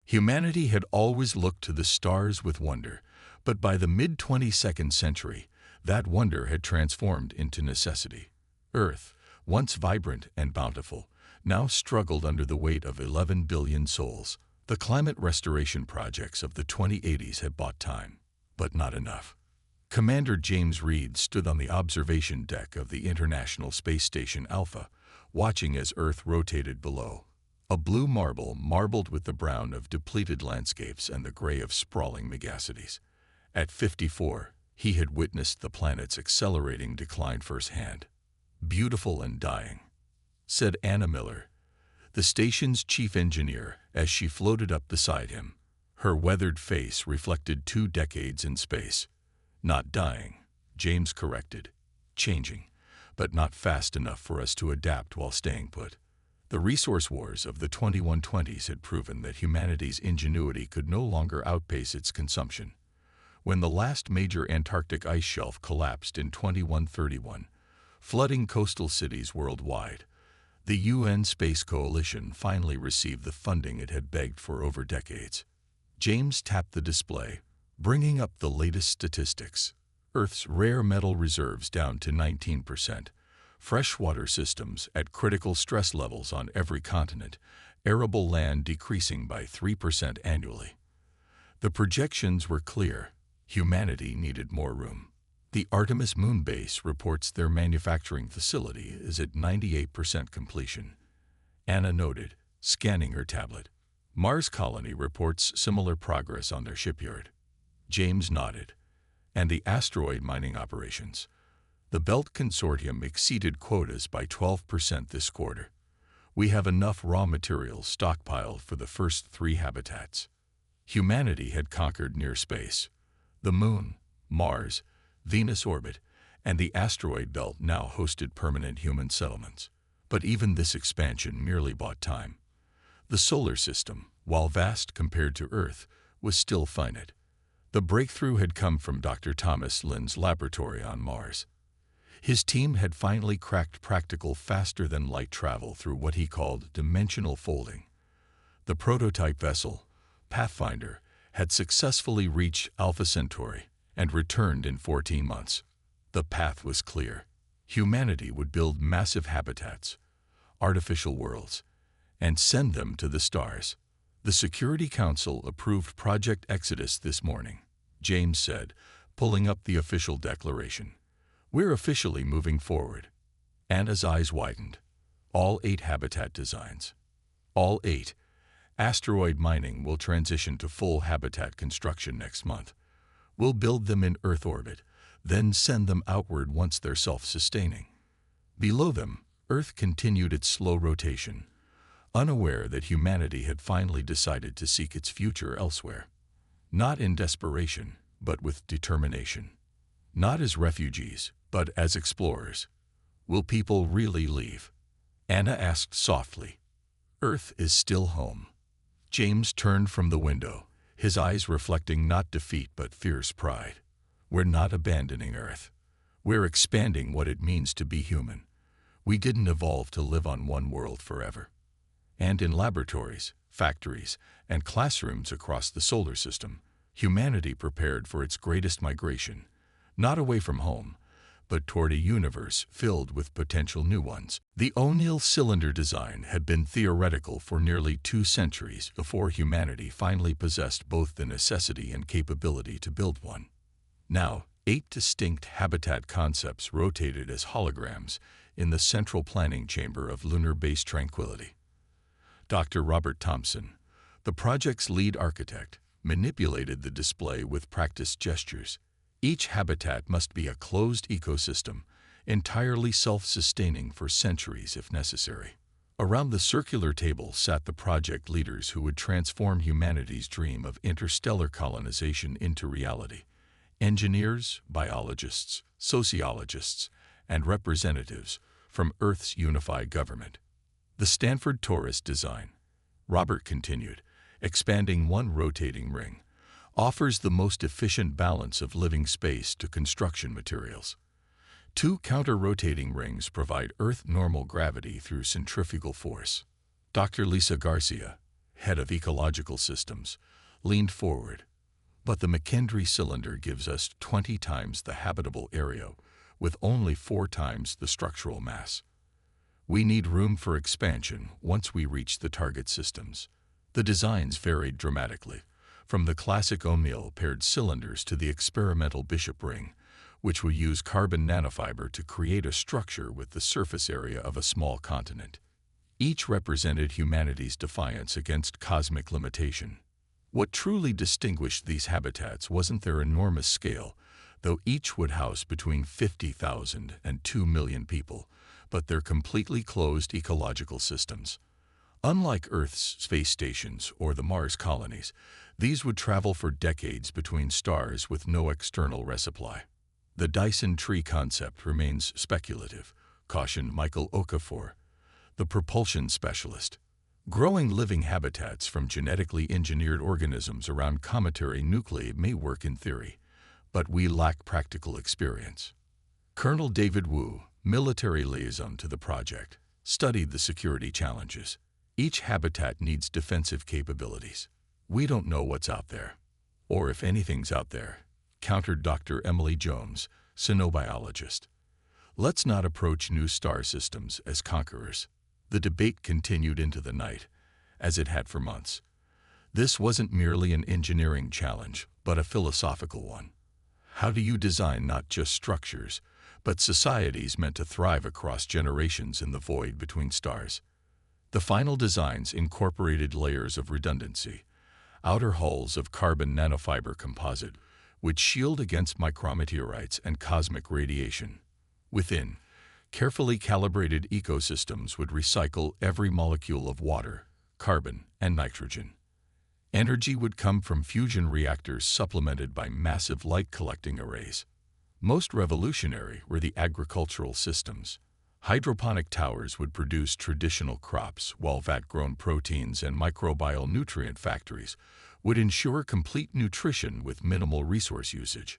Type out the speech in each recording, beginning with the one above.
Humanity had always looked to the stars with wonder, but by the mid-22nd century, that wonder had transformed into necessity. Earth, once vibrant and bountiful, now struggled under the weight of 11 billion souls. The climate restoration projects of the 2080s had bought time, but not enough. Commander James Reed stood on the observation deck of the International Space Station Alpha, watching as Earth rotated below. A blue marble marbled with the brown of depleted landscapes and the gray of sprawling megacities. At 54, he had witnessed the planet's accelerating decline firsthand. "Beautiful and dying," said Anna Miller, the station's chief engineer, as she floated up beside him. Her weathered face reflected 2 decades in space. "Not dying," James corrected. "Changing, but not fast enough for us to adapt while staying put." The resource wars of the 2120s had proven that humanity's ingenuity could no longer outpace its consumption. When the last major Antarctic ice shelf collapsed in 2131, flooding coastal cities worldwide, the UN Space Coalition finally received the funding it had begged for over decades. James tapped the display, bringing up the latest statistics. Earth's rare metal reserves down to 19%, freshwater systems at critical stress levels on every continent, arable land decreasing by 3% annually. The projections were clear. Humanity needed more room. The Artemis moon base reports their manufacturing facility is at 98% completion. Anna noted, scanning her tablet. Mars Colony reports similar progress on their shipyard. James nodded. And the asteroid mining operations. The Belt Consortium exceeded quotas by 12% this quarter. We have enough raw materials stockpiled for the first 3 habitats. Humanity had conquered near space. The Moon, Mars, Venus orbit, and the asteroid belt now hosted permanent human settlements. But even this expansion merely bought time. The solar system, while vast compared to Earth, was still finite. The breakthrough had come from Dr. Thomas Lynn's laboratory on Mars. His team had finally cracked practical faster-than-light travel through what he called dimensional folding. The prototype vessel, Pathfinder, had successfully reached Alpha Centauri and returned in 14 months. The path was clear. Humanity would build massive habitats, artificial worlds, and send them to the stars. The Security Council approved Project Exodus this morning, James said, pulling up the official declaration. We're officially moving forward. Anna's eyes widened. All 8 habitat designs. All 8. Asteroid mining will transition to full habitat construction next month. We'll build them in Earth orbit, then send them outward once they're self-sustaining. Below them, Earth continued its slow rotation, unaware that humanity had finally decided to seek its future elsewhere. Not in desperation, but with determination. Not as refugees, but as explorers. Will people really leave? Anna asked softly. Earth is still home. James turned from the window, his eyes reflecting not defeat but fierce pride. We're not abandoning Earth. We're expanding what it means to be human. We didn't evolve to live on one world forever. And in laboratories, factories, and classrooms across the solar system, humanity prepared for its greatest migration, not away from home, but toward a universe filled with potential new ones. The O'Neill cylinder design had been theoretical for nearly 2 centuries before humanity finally possessed both the necessity and capability to build one. Now, 8 distinct habitat concepts rotated as holograms in the central planning chamber of Lunar Base Tranquility. Dr. Robert Thompson, the project's lead architect, manipulated the display with practiced gestures. Each habitat must be a closed ecosystem, entirely self-sustaining for centuries if necessary. Around the circular table sat the project leaders who would transform humanity's dream of interstellar colonization into reality. Engineers, biologists, sociologists, and representatives from Earth's unified government. The Stanford Torus design, Robert continued, expanding one rotating ring, offers the most efficient balance of living space to construction materials. 2 counter-rotating rings provide Earth normal gravity through centrifugal force. Dr. Lisa Garcia, head of ecological systems, leaned forward. But the McKendree cylinder gives us 20 times the habitable area, with only 4 times the structural mass. We need room for expansion once we reach the target systems. The designs varied dramatically, from the classic O'Neill-paired cylinders to the experimental Bishop ring, which will use carbon nanofiber to create a structure with the surface area of a small continent. Each represented humanity's defiance against cosmic limitation. What truly distinguished these habitats wasn't their enormous scale, though each would house between 50,000 and 2 million people, but their completely closed ecological systems. Unlike Earth's space stations or the Mars colonies, these would travel for decades between stars with no external resupply. The Dyson tree concept remains speculative, cautioned Michael Okafor, the propulsion specialist. Growing living habitats from genetically engineered organisms around cometary nuclei may work in theory, but we lack practical experience. Colonel David Wu, military liaison to the project, studied the security challenges. Each habitat needs defensive capabilities. We don't know what's out there, or if anything's out there, countered Dr. Emily Jones, cynobiologist. Let's not approach new star systems as conquerors. The debate continued into the night, as it had for months. This wasn't merely an engineering challenge, but a philosophical one. How do you design not just structures, but societies meant to thrive across generations in the void between stars? The final designs incorporated layers of redundancy, outer hulls of carbon nanofiber composite, which shield against micrometeorites and cosmic radiation. Within, carefully calibrated ecosystems would recycle every molecule of water, carbon, and nitrogen. Energy would come from fusion reactors supplemented by massive light-collecting arrays. Most revolutionary were the agricultural systems. Hydroponic towers would produce traditional crops, while vat-grown proteins and microbial nutrient factories would ensure complete nutrition with minimal resource usage.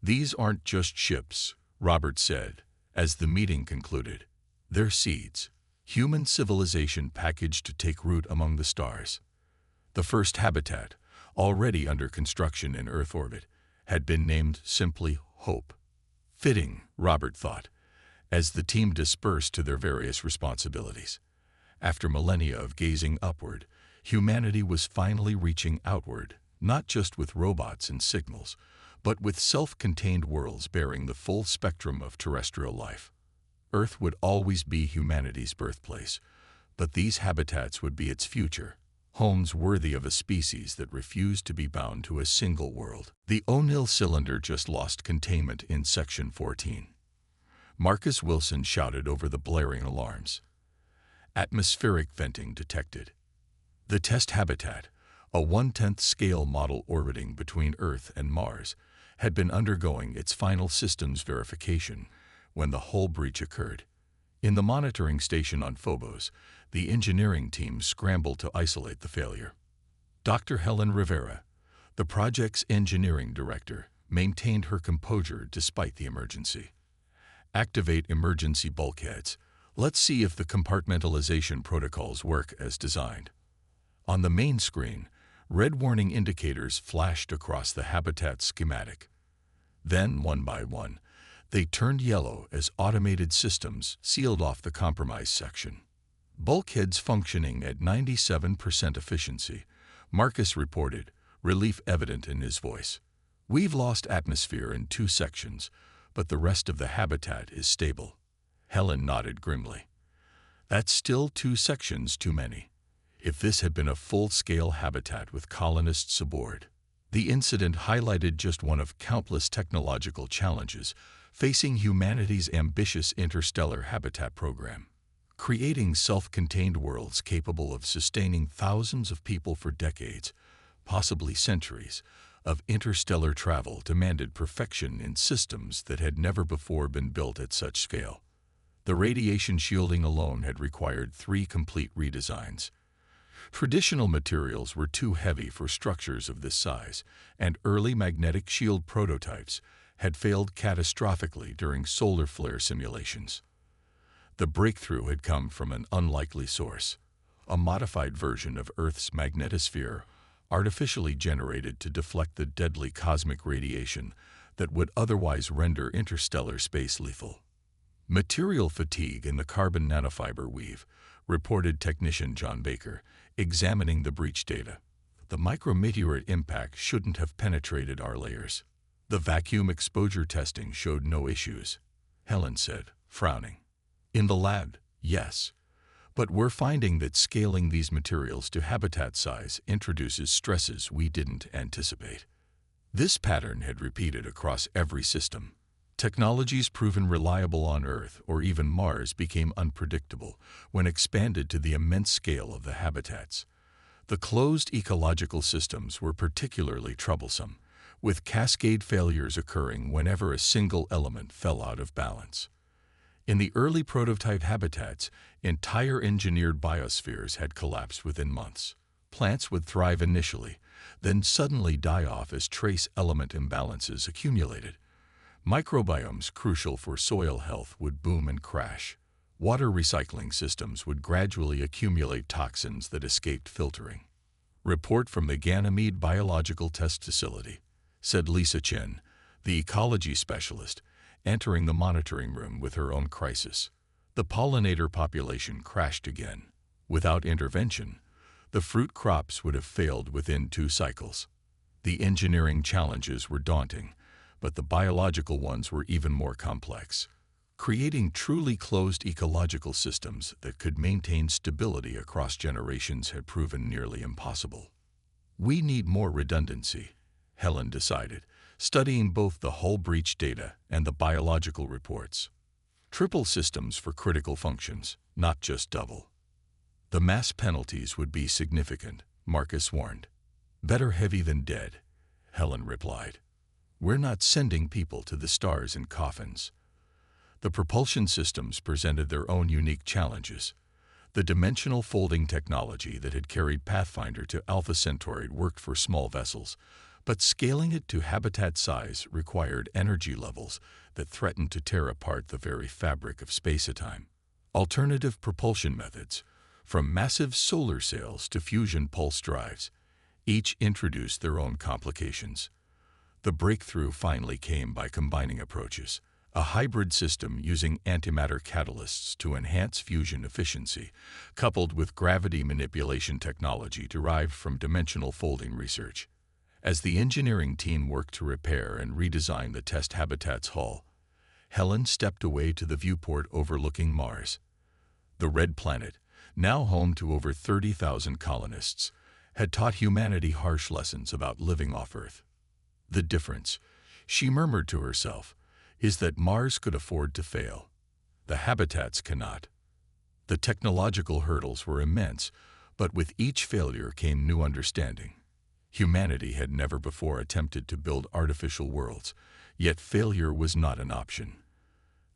These aren't just ships, Robert said, as the meeting concluded. They're seeds, human civilization packaged to take root among the stars. The first habitat, already under construction in Earth orbit, had been named simply Hope. Fitting, Robert thought, as the team dispersed to their various responsibilities. After millennia of gazing upward, humanity was finally reaching outward, not just with robots and signals, but with self-contained worlds bearing the full spectrum of terrestrial life. Earth would always be humanity's birthplace, but these habitats would be its future, homes worthy of a species that refused to be bound to a single world. The O'Neill cylinder just lost containment in Section 14. Marcus Wilson shouted over the blaring alarms. Atmospheric venting detected. The test habitat, a 1/10 scale model orbiting between Earth and Mars, had been undergoing its final systems verification when the hull breach occurred. In the monitoring station on Phobos, the engineering team scrambled to isolate the failure. Dr. Helen Rivera, the project's engineering director, maintained her composure despite the emergency. Activate emergency bulkheads. Let's see if the compartmentalization protocols work as designed. On the main screen, red warning indicators flashed across the habitat schematic. Then, one by one, they turned yellow as automated systems sealed off the compromised section. Bulkheads functioning at 97% efficiency, Marcus reported, relief evident in his voice. We've lost atmosphere in 2 sections, but the rest of the habitat is stable. Helen nodded grimly. That's still 2 sections too many. If this had been a full-scale habitat with colonists aboard. The incident highlighted just one of countless technological challenges facing humanity's ambitious interstellar habitat program. Creating self-contained worlds capable of sustaining thousands of people for decades, possibly centuries, of interstellar travel demanded perfection in systems that had never before been built at such scale. The radiation shielding alone had required 3 complete redesigns. Traditional materials were too heavy for structures of this size, and early magnetic shield prototypes had failed catastrophically during solar flare simulations. The breakthrough had come from an unlikely source, a modified version of Earth's magnetosphere, artificially generated to deflect the deadly cosmic radiation that would otherwise render interstellar space lethal. Material fatigue in the carbon nanofiber weave, reported technician John Baker, examining the breach data. The micrometeorite impact shouldn't have penetrated our layers. The vacuum exposure testing showed no issues, Helen said, frowning. In the lab, yes. But we're finding that scaling these materials to habitat size introduces stresses we didn't anticipate. This pattern had repeated across every system. Technologies proven reliable on Earth or even Mars became unpredictable when expanded to the immense scale of the habitats. The closed ecological systems were particularly troublesome, with cascade failures occurring whenever a single element fell out of balance. In the early prototype habitats, entire engineered biospheres had collapsed within months. Plants would thrive initially, then suddenly die off as trace element imbalances accumulated. Microbiomes crucial for soil health would boom and crash. Water recycling systems would gradually accumulate toxins that escaped filtering. Report from the Ganymede Biological Test Facility, said Lisa Chen, the ecology specialist, entering the monitoring room with her own crisis. The pollinator population crashed again. Without intervention, the fruit crops would have failed within 2 cycles. The engineering challenges were daunting, but the biological ones were even more complex. Creating truly closed ecological systems that could maintain stability across generations had proven nearly impossible. We need more redundancy, Helen decided, studying both the hull breach data and the biological reports. Triple systems for critical functions, not just double. The mass penalties would be significant, Marcus warned. Better heavy than dead, Helen replied. We're not sending people to the stars in coffins. The propulsion systems presented their own unique challenges. The dimensional folding technology that had carried Pathfinder to Alpha Centauri worked for small vessels, but scaling it to habitat size required energy levels that threatened to tear apart the very fabric of space-time. Alternative propulsion methods, from massive solar sails to fusion pulse drives, each introduced their own complications. The breakthrough finally came by combining approaches, a hybrid system using antimatter catalysts to enhance fusion efficiency, coupled with gravity manipulation technology derived from dimensional folding research. As the engineering team worked to repair and redesign the test habitat's hull, Helen stepped away to the viewport overlooking Mars. The red planet, now home to over 30,000 colonists, had taught humanity harsh lessons about living off Earth. The difference, she murmured to herself, is that Mars could afford to fail. The habitats cannot. The technological hurdles were immense, but with each failure came new understanding. Humanity had never before attempted to build artificial worlds, yet failure was not an option.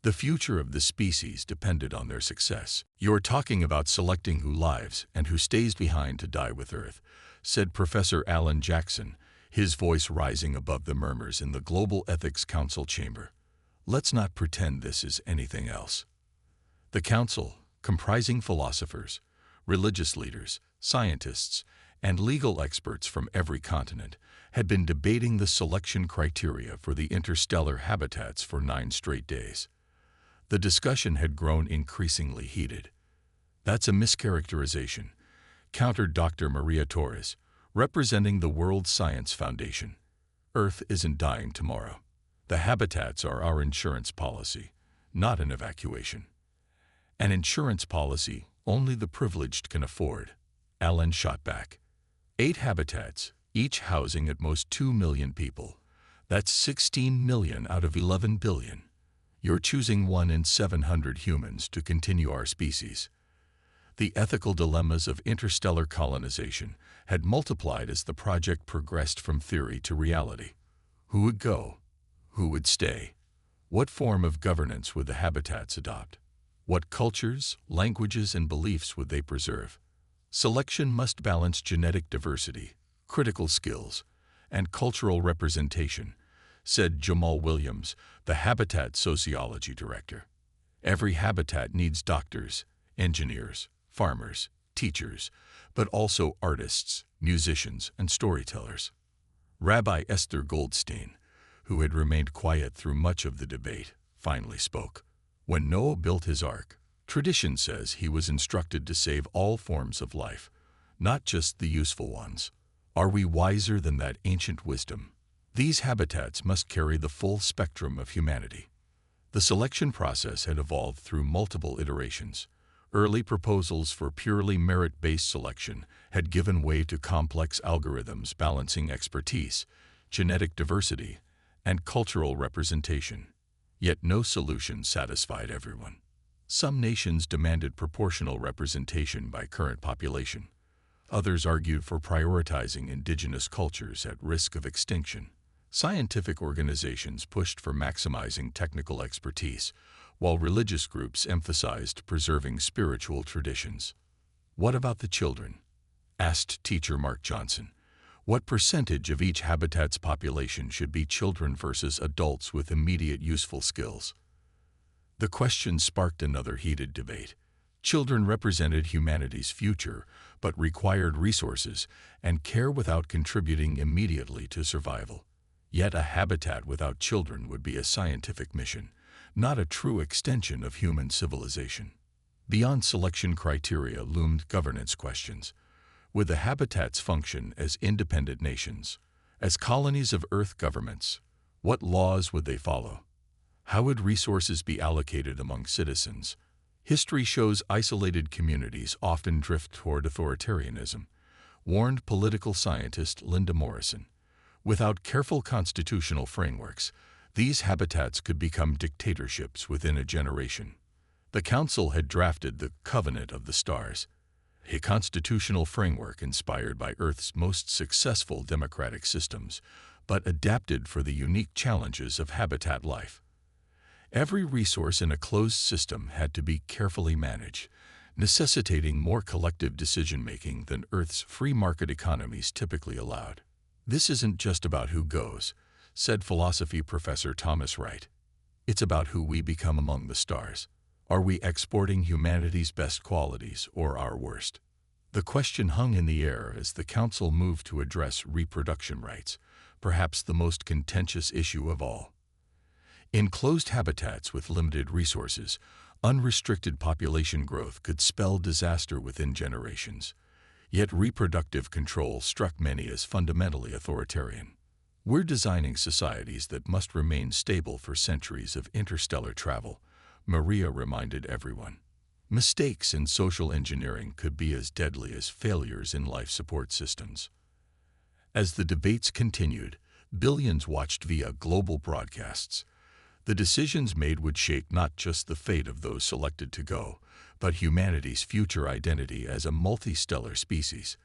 The future of the species depended on their success. "You're talking about selecting who lives and who stays behind to die with Earth," said Professor Alan Jackson, his voice rising above the murmurs in the Global Ethics Council chamber. "Let's not pretend this is anything else." The council, comprising philosophers, religious leaders, scientists, and legal experts from every continent, had been debating the selection criteria for the interstellar habitats for 9 straight days. The discussion had grown increasingly heated. "That's a mischaracterization," countered Dr. Maria Torres, representing the World Science Foundation. "Earth isn't dying tomorrow. The habitats are our insurance policy, not an evacuation." "An insurance policy only the privileged can afford," Alan shot back. 8 habitats, each housing at most 2 million people. That's 16 million out of 11 billion. You're choosing 1 in 700 humans to continue our species. The ethical dilemmas of interstellar colonization had multiplied as the project progressed from theory to reality. Who would go? Who would stay? What form of governance would the habitats adopt? What cultures, languages, and beliefs would they preserve? Selection must balance genetic diversity, critical skills, and cultural representation, said Jamal Williams, the Habitat Sociology Director. Every habitat needs doctors, engineers, farmers, teachers, but also artists, musicians, and storytellers. Rabbi Esther Goldstein, who had remained quiet through much of the debate, finally spoke. When Noah built his ark, tradition says he was instructed to save all forms of life, not just the useful ones. Are we wiser than that ancient wisdom? These habitats must carry the full spectrum of humanity. The selection process had evolved through multiple iterations. Early proposals for purely merit-based selection had given way to complex algorithms balancing expertise, genetic diversity, and cultural representation. Yet no solution satisfied everyone. Some nations demanded proportional representation by current population. Others argued for prioritizing indigenous cultures at risk of extinction. Scientific organizations pushed for maximizing technical expertise, while religious groups emphasized preserving spiritual traditions. What about the children? Asked teacher Mark Johnson. What percentage of each habitat's population should be children versus adults with immediate useful skills? The question sparked another heated debate. Children represented humanity's future, but required resources and care without contributing immediately to survival. Yet a habitat without children would be a scientific mission, not a true extension of human civilization. Beyond selection criteria loomed governance questions. Would the habitats function as independent nations, as colonies of Earth governments? What laws would they follow? How would resources be allocated among citizens? History shows isolated communities often drift toward authoritarianism, warned political scientist Linda Morrison. Without careful constitutional frameworks, these habitats could become dictatorships within a generation. The Council had drafted the Covenant of the Stars, a constitutional framework inspired by Earth's most successful democratic systems, but adapted for the unique challenges of habitat life. Every resource in a closed system had to be carefully managed, necessitating more collective decision-making than Earth's free market economies typically allowed. This isn't just about who goes, said philosophy professor Thomas Wright. It's about who we become among the stars. Are we exporting humanity's best qualities or our worst? The question hung in the air as the Council moved to address reproduction rights, perhaps the most contentious issue of all. In closed habitats with limited resources, unrestricted population growth could spell disaster within generations. Yet reproductive control struck many as fundamentally authoritarian. We're designing societies that must remain stable for centuries of interstellar travel, Maria reminded everyone. Mistakes in social engineering could be as deadly as failures in life support systems. As the debates continued, billions watched via global broadcasts. The decisions made would shape not just the fate of those selected to go, but humanity's future identity as a multistellar species.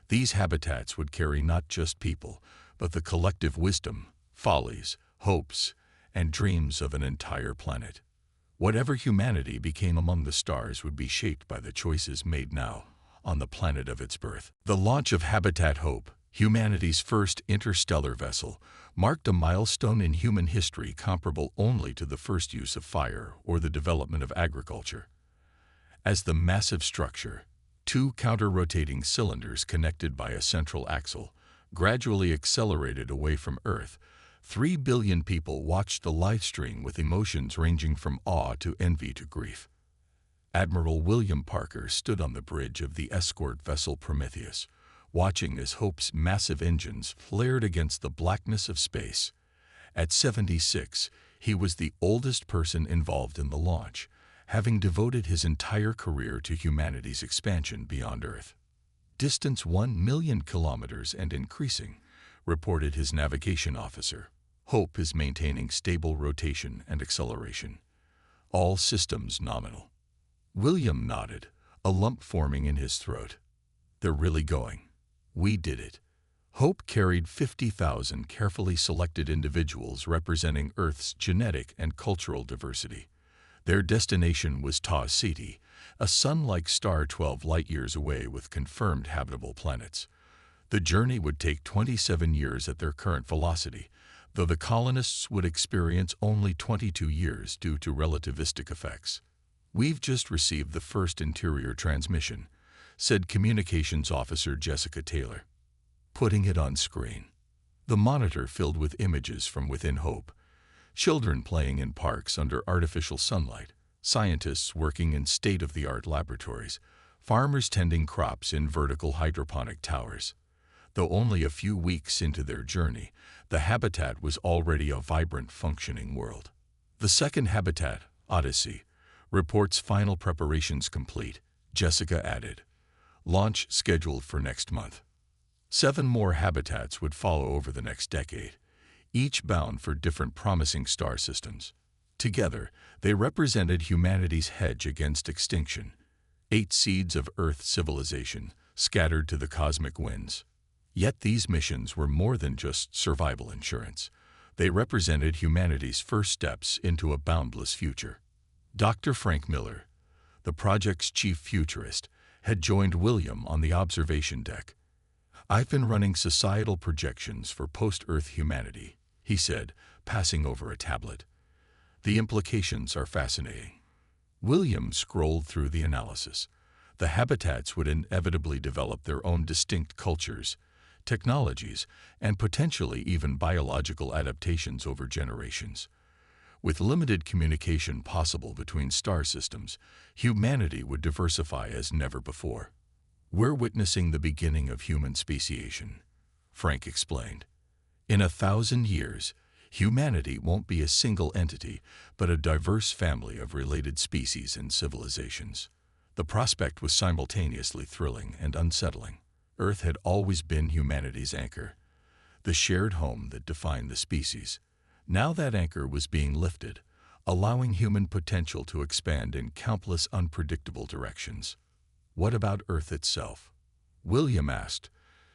These habitats would carry not just people, but the collective wisdom, follies, hopes, and dreams of an entire planet. Whatever humanity became among the stars would be shaped by the choices made now, on the planet of its birth. The launch of Habitat Hope, humanity's first interstellar vessel, marked a milestone in human history comparable only to the first use of fire or the development of agriculture. As the massive structure, two counter-rotating cylinders connected by a central axle, gradually accelerated away from Earth, 3 billion people watched the live stream with emotions ranging from awe to envy to grief. Admiral William Parker stood on the bridge of the escort vessel Prometheus, watching as Hope's massive engines flared against the blackness of space. At 76, he was the oldest person involved in the launch, having devoted his entire career to humanity's expansion beyond Earth. Distance 1 million kilometers and increasing, reported his navigation officer. Hope is maintaining stable rotation and acceleration. All systems nominal. William nodded, a lump forming in his throat. They're really going. We did it. Hope carried 50,000 carefully selected individuals representing Earth's genetic and cultural diversity. Their destination was Tau Ceti, a sun-like star 12 light-years away with confirmed habitable planets. The journey would take 27 years at their current velocity, though the colonists would experience only 22 years due to relativistic effects. We've just received the first interior transmission, said Communications Officer Jessica Taylor, putting it on screen. The monitor filled with images from within Hope. Children playing in parks under artificial sunlight, scientists working in state-of-the-art laboratories, farmers tending crops in vertical hydroponic towers. Though only a few weeks into their journey, the habitat was already a vibrant, functioning world. The second habitat, Odyssey, reports final preparations complete, Jessica added. Launch scheduled for next month. 7 more habitats would follow over the next decade, each bound for different promising star systems. Together, they represented humanity's hedge against extinction, 8 seeds of Earth civilization scattered to the cosmic winds. Yet these missions were more than just survival insurance. They represented humanity's first steps into a boundless future. Dr. Frank Miller, the project's chief futurist, had joined William on the observation deck. "I've been running societal projections for post-Earth humanity," he said, passing over a tablet. "The implications are fascinating." William scrolled through the analysis. The habitats would inevitably develop their own distinct cultures, technologies, and potentially even biological adaptations over generations. With limited communication possible between star systems, humanity would diversify as never before. "We're witnessing the beginning of human speciation," Frank explained. "In 1,000 years, humanity won't be a single entity, but a diverse family of related species and civilizations." The prospect was simultaneously thrilling and unsettling. Earth had always been humanity's anchor, the shared home that defined the species. Now that anchor was being lifted, allowing human potential to expand in countless unpredictable directions. "What about Earth itself?" William asked,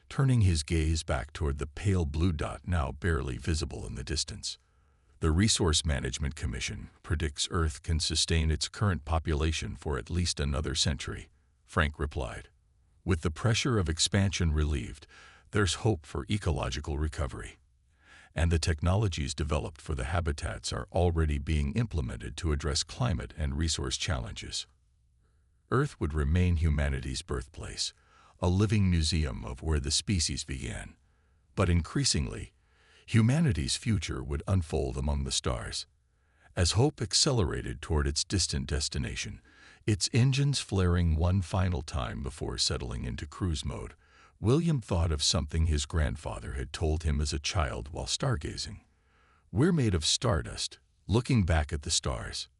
turning his gaze back toward the pale blue dot now barely visible in the distance. "The Resource Management Commission predicts Earth can sustain its current population for at least another century," Frank replied. "With the pressure of expansion relieved, there's hope for ecological recovery. And the technologies developed for the habitats are already being implemented to address climate and resource challenges." Earth would remain humanity's birthplace, a living museum of where the species began. But increasingly, humanity's future would unfold among the stars. As Hope accelerated toward its distant destination, its engines flaring one final time before settling into cruise mode, William thought of something his grandfather had told him as a child while stargazing. "We're made of stardust, looking back at the stars."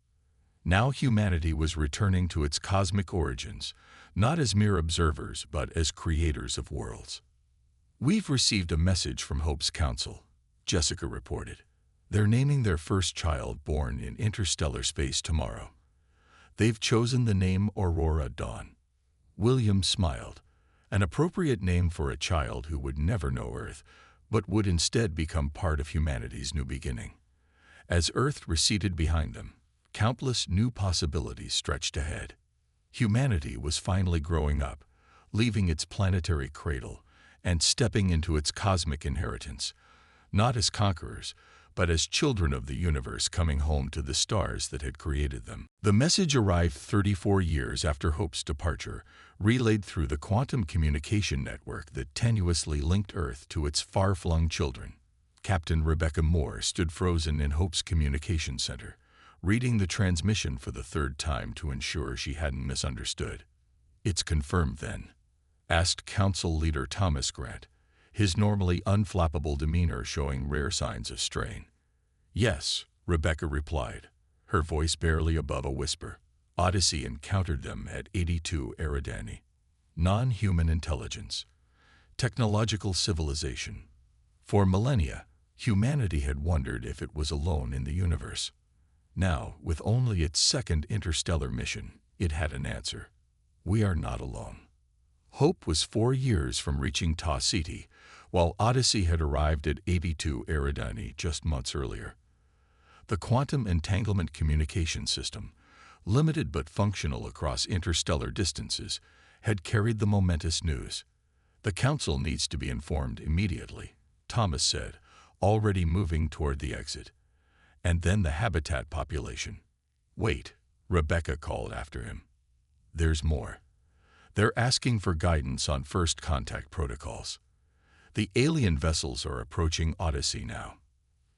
Now humanity was returning to its cosmic origins, not as mere observers, but as creators of worlds. "We've received a message from Hope's Council," Jessica reported. "They're naming their first child born in interstellar space tomorrow. They've chosen the name Aurora Dawn." William smiled. An appropriate name for a child who would never know Earth, but would instead become part of humanity's new beginning. As Earth receded behind them, countless new possibilities stretched ahead. Humanity was finally growing up, leaving its planetary cradle and stepping into its cosmic inheritance, not as conquerors, but as children of the universe coming home to the stars that had created them. The message arrived 34 years after Hope's departure, relayed through the quantum communication network that tenuously linked Earth to its far-flung children. Captain Rebecca Moore stood frozen in Hope's communication center, reading the transmission for the 3rd time to ensure she hadn't misunderstood. "It's confirmed, then?" asked Council Leader Thomas Grant, his normally unflappable demeanor showing rare signs of strain. "Yes," Rebecca replied, her voice barely above a whisper. "Odyssey encountered them at 82 Eridani. Non-human intelligence. Technological civilization. For millennia, humanity had wondered if it was alone in the universe. Now, with only its 2nd interstellar mission, it had an answer. We are not alone." Hope was 4 years from reaching Ta Ceti, while Odyssey had arrived at 82 Eridani just months earlier. The quantum entanglement communication system, limited but functional across interstellar distances, had carried the momentous news. "The Council needs to be informed immediately," Thomas said, already moving toward the exit. "And then the habitat population." "Wait," Rebecca called after him. "There's more." They're asking for guidance on first contact protocols. The alien vessels are approaching Odyssey now.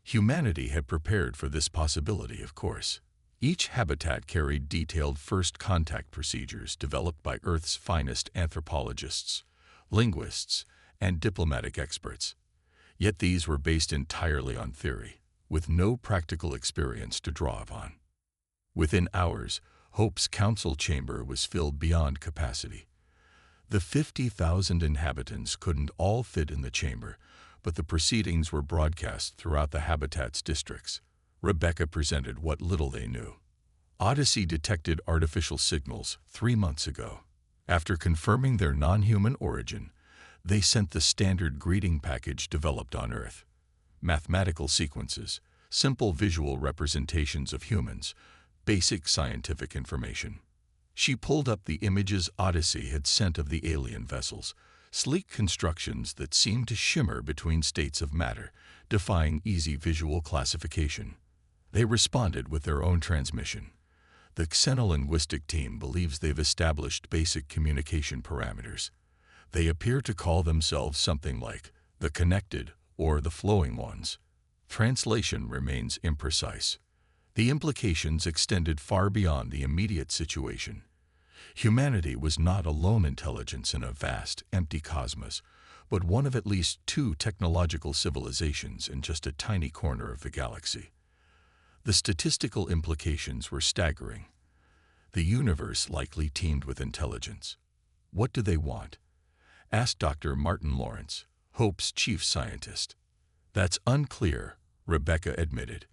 Humanity had prepared for this possibility, of course. Each habitat carried detailed first contact procedures developed by Earth's finest anthropologists, linguists, and diplomatic experts. Yet these were based entirely on theory, with no practical experience to draw upon. Within hours, Hope's council chamber was filled beyond capacity. The 50,000 inhabitants couldn't all fit in the chamber, but the proceedings were broadcast throughout the habitat's districts. Rebecca presented what little they knew. Odyssey detected artificial signals 3 months ago. After confirming their non-human origin, they sent the standard greeting package developed on Earth. Mathematical sequences, simple visual representations of humans, basic scientific information. She pulled up the images Odyssey had sent of the alien vessels, sleek constructions that seemed to shimmer between states of matter, defying easy visual classification. They responded with their own transmission. The xenolinguistic team believes they've established basic communication parameters. They appear to call themselves something like the Connected or the Flowing Ones. Translation remains imprecise. The implications extended far beyond the immediate situation. Humanity was not a lone intelligence in a vast, empty cosmos, but one of at least 2 technological civilizations in just a tiny corner of the galaxy. The statistical implications were staggering. The universe likely teemed with intelligence. What do they want? Asked Dr. Martin Lawrence, Hope's chief scientist. That's unclear, Rebecca admitted.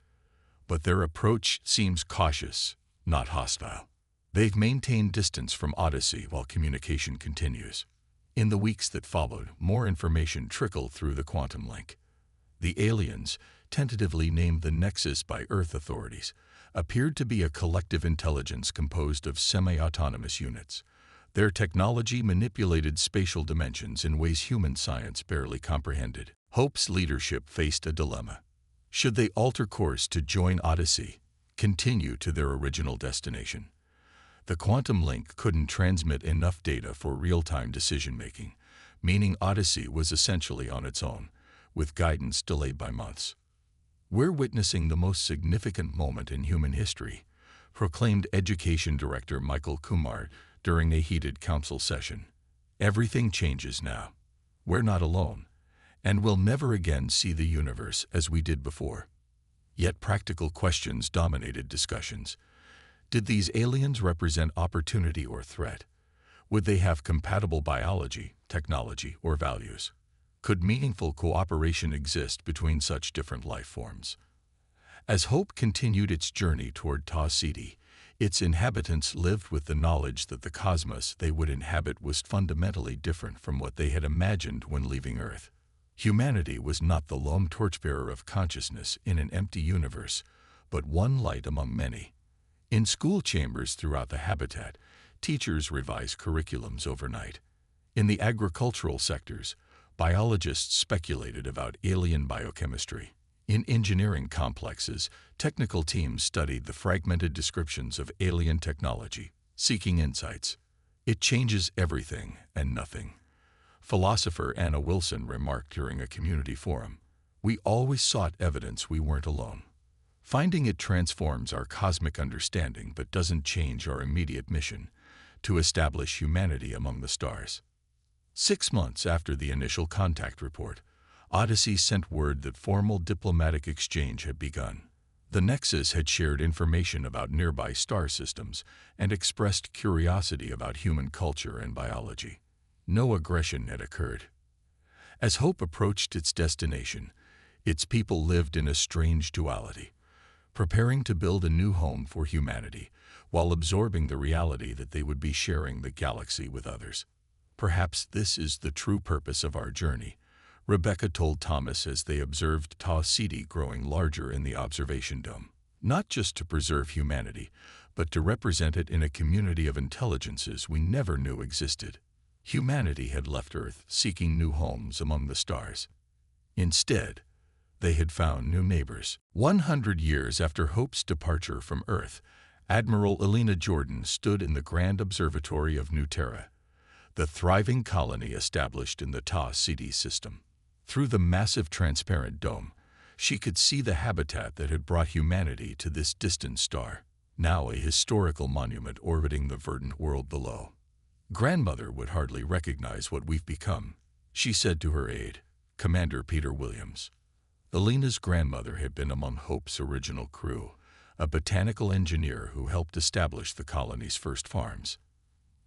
But their approach seems cautious, not hostile. They've maintained distance from Odyssey while communication continues. In the weeks that followed, more information trickled through the quantum link. The aliens, tentatively named the Nexus by Earth authorities, appeared to be a collective intelligence composed of semi-autonomous units. Their technology manipulated spatial dimensions in ways human science barely comprehended. Hope's leadership faced a dilemma. Should they alter course to join Odyssey, continue to their original destination? The quantum link couldn't transmit enough data for real-time decision-making, meaning Odyssey was essentially on its own, with guidance delayed by months. We're witnessing the most significant moment in human history, proclaimed Education Director Michael Kumar during a heated council session. Everything changes now. We're not alone, and we'll never again see the universe as we did before. Yet practical questions dominated discussions. Did these aliens represent opportunity or threat? Would they have compatible biology, technology, or values? Could meaningful cooperation exist between such different life forms? As Hope continued its journey toward Tau Ceti, its inhabitants lived with the knowledge that the cosmos they would inhabit was fundamentally different from what they had imagined when leaving Earth. Humanity was not the lone torchbearer of consciousness in an empty universe, but one light among many. In school chambers throughout the habitat, teachers revised curriculums overnight. In the agricultural sectors, biologists speculated about alien biochemistry. In engineering complexes, technical teams studied the fragmented descriptions of alien technology, seeking insights. It changes everything and nothing. Philosopher Anna Wilson remarked during a community forum, "We always sought evidence we weren't alone. Finding it transforms our cosmic understanding but doesn't change our immediate mission, to establish humanity among the stars." 6 months after the initial contact report, Odyssey sent word that formal diplomatic exchange had begun. The Nexus had shared information about nearby star systems and expressed curiosity about human culture and biology. No aggression had occurred. As Hope approached its destination, its people lived in a strange duality, preparing to build a new home for humanity while absorbing the reality that they would be sharing the galaxy with others. "Perhaps this is the true purpose of our journey," Rebecca told Thomas as they observed Tau Ceti growing larger in the observation dome. "Not just to preserve humanity, but to represent it in a community of intelligences we never knew existed." Humanity had left Earth seeking new homes among the stars. Instead, they had found new neighbors. 100 years after Hope's departure from Earth, Admiral Elena Jordan stood in the Grand Observatory of New Terra. the thriving colony established in the Ta City system. Through the massive transparent dome, she could see the habitat that had brought humanity to this distant star, now a historical monument orbiting the verdant world below. "Grandmother would hardly recognize what we've become," she said to her aide, Commander Peter Williams. Elena's grandmother had been among Hope's original crew, a botanical engineer who helped establish the colony's first farms.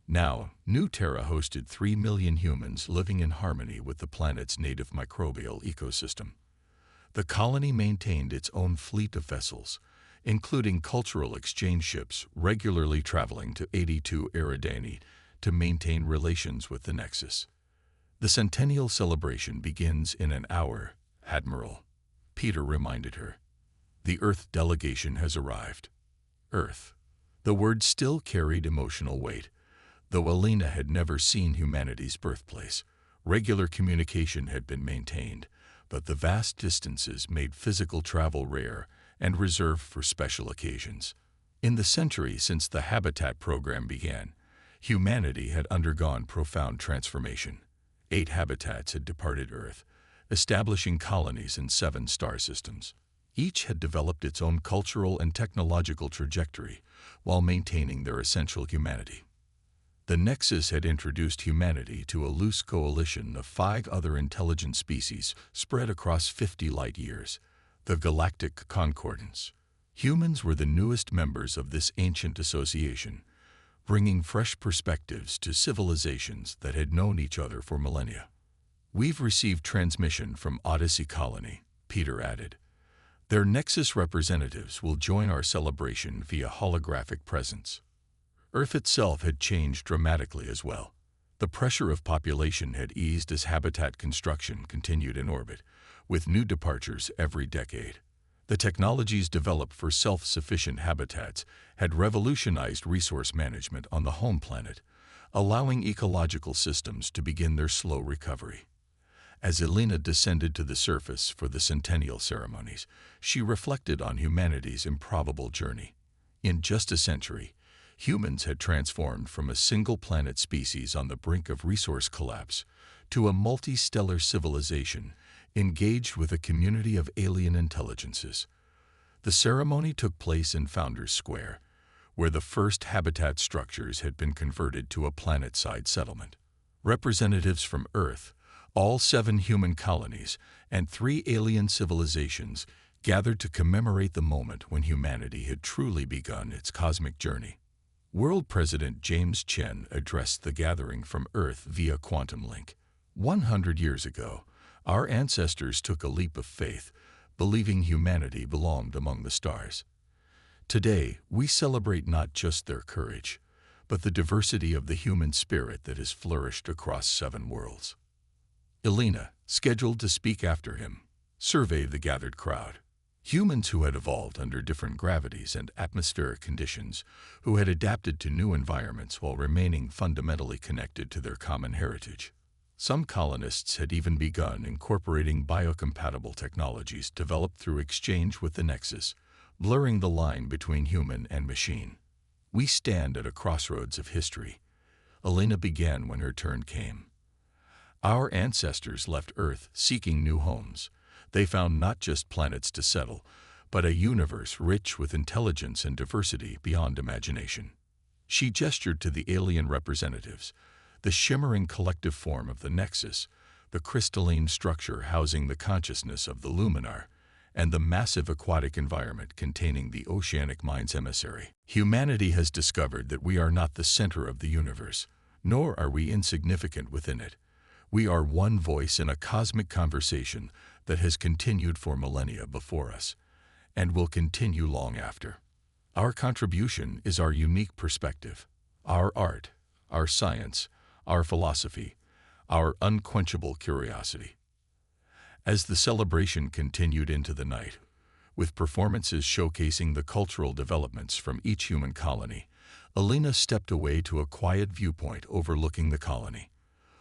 Now, New Terra hosted 3 million humans living in harmony with the planet's native microbial ecosystem. The colony maintained its own fleet of vessels, including cultural exchange ships regularly traveling to 82 Eridani to maintain relations with the Nexus. "The centennial celebration begins in an hour, Admiral," Peter reminded her. "The Earth delegation has arrived." Earth. The word still carried emotional weight. Though Elena had never seen humanity's birthplace, regular communication had been maintained, but the vast distances made physical travel rare and reserved for special occasions. In the century since the Habitat program began, humanity had undergone profound transformation. 8 habitats had departed Earth, establishing colonies in 7 star systems. Each had developed its own cultural and technological trajectory while maintaining their essential humanity. The Nexus had introduced humanity to a loose coalition of 5 other intelligent species spread across 50 light-years, the Galactic Concordance. Humans were the newest members of this ancient association, bringing fresh perspectives to civilizations that had known each other for millennia. "We've received transmission from Odyssey Colony," Peter added. "Their Nexus representatives will join our celebration via holographic presence." Earth itself had changed dramatically as well. The pressure of population had eased as habitat construction continued in orbit, with new departures every decade. The technologies developed for self-sufficient habitats had revolutionized resource management on the home planet, allowing ecological systems to begin their slow recovery. As Elena descended to the surface for the centennial ceremonies, she reflected on humanity's improbable journey. In just a century, humans had transformed from a single-planet species on the brink of resource collapse to a multi-stellar civilization engaged with a community of alien intelligences. The ceremony took place in Founders Square, where the first habitat structures had been converted to a planet-side settlement. Representatives from Earth, all 7 human colonies, and 3 alien civilizations gathered to commemorate the moment when humanity had truly begun its cosmic journey. World President James Chen addressed the gathering from Earth via quantum link. 100 years ago, our ancestors took a leap of faith, believing humanity belonged among the stars. Today, we celebrate not just their courage, but the diversity of the human spirit that has flourished across 7 worlds. Elena, scheduled to speak after him, surveyed the gathered crowd. Humans who had evolved under different gravities and atmospheric conditions, who had adapted to new environments while remaining fundamentally connected to their common heritage. Some colonists had even begun incorporating biocompatible technologies developed through exchange with the Nexus, blurring the line between human and machine. "We stand at a crossroads of history," Elena began when her turn came. "Our ancestors left Earth seeking new homes. They found not just planets to settle, but a universe rich with intelligence and diversity beyond imagination." She gestured to the alien representatives, the shimmering collective form of the Nexus, the crystalline structure housing the consciousness of the Luminar, and the massive aquatic environment containing the oceanic mind's emissary. "Humanity has discovered that we are not the center of the universe, nor are we insignificant within it. We are one voice in a cosmic conversation that has continued for millennia before us, and will continue long after. Our contribution is our unique perspective, our art, our science, our philosophy, our unquenchable curiosity." As the celebration continued into the night, with performances showcasing the cultural developments from each human colony, Elena stepped away to a quiet viewpoint overlooking the colony.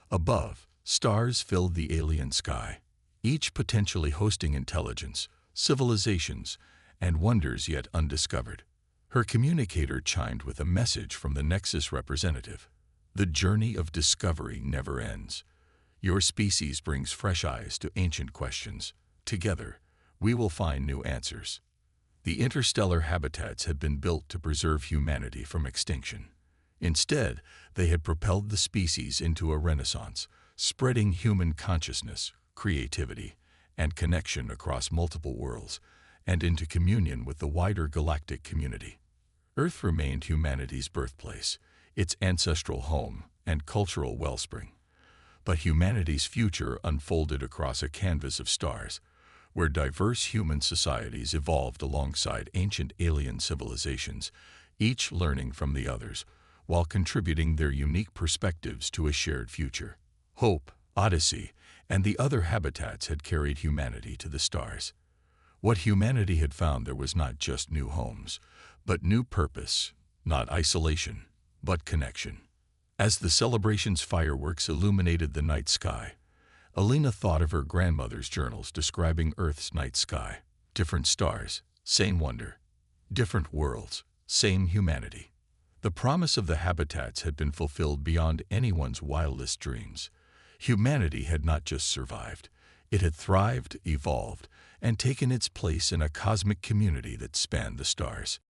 Above, stars filled the alien sky, each potentially hosting intelligence, civilizations, and wonders yet undiscovered. Her communicator chimed with a message from the Nexus representative. The journey of discovery never ends. Your species brings fresh eyes to ancient questions. Together, we will find new answers. The interstellar habitats had been built to preserve humanity from extinction. Instead, they had propelled the species into a renaissance, spreading human consciousness, creativity, and connection across multiple worlds, and into communion with the wider galactic community. Earth remained humanity's birthplace, its ancestral home and cultural wellspring. But humanity's future unfolded across a canvas of stars, where diverse human societies evolved alongside ancient alien civilizations, each learning from the others, while contributing their unique perspectives to a shared future. Hope, Odyssey, and the other habitats had carried humanity to the stars. What humanity had found there was not just new homes, but new purpose, not isolation, but connection. As the celebration's fireworks illuminated the night sky, Alina thought of her grandmother's journals describing Earth's night sky. Different stars, same wonder. Different worlds, same humanity. The promise of the habitats had been fulfilled beyond anyone's wildest dreams. Humanity had not just survived. It had thrived, evolved, and taken its place in a cosmic community that spanned the stars.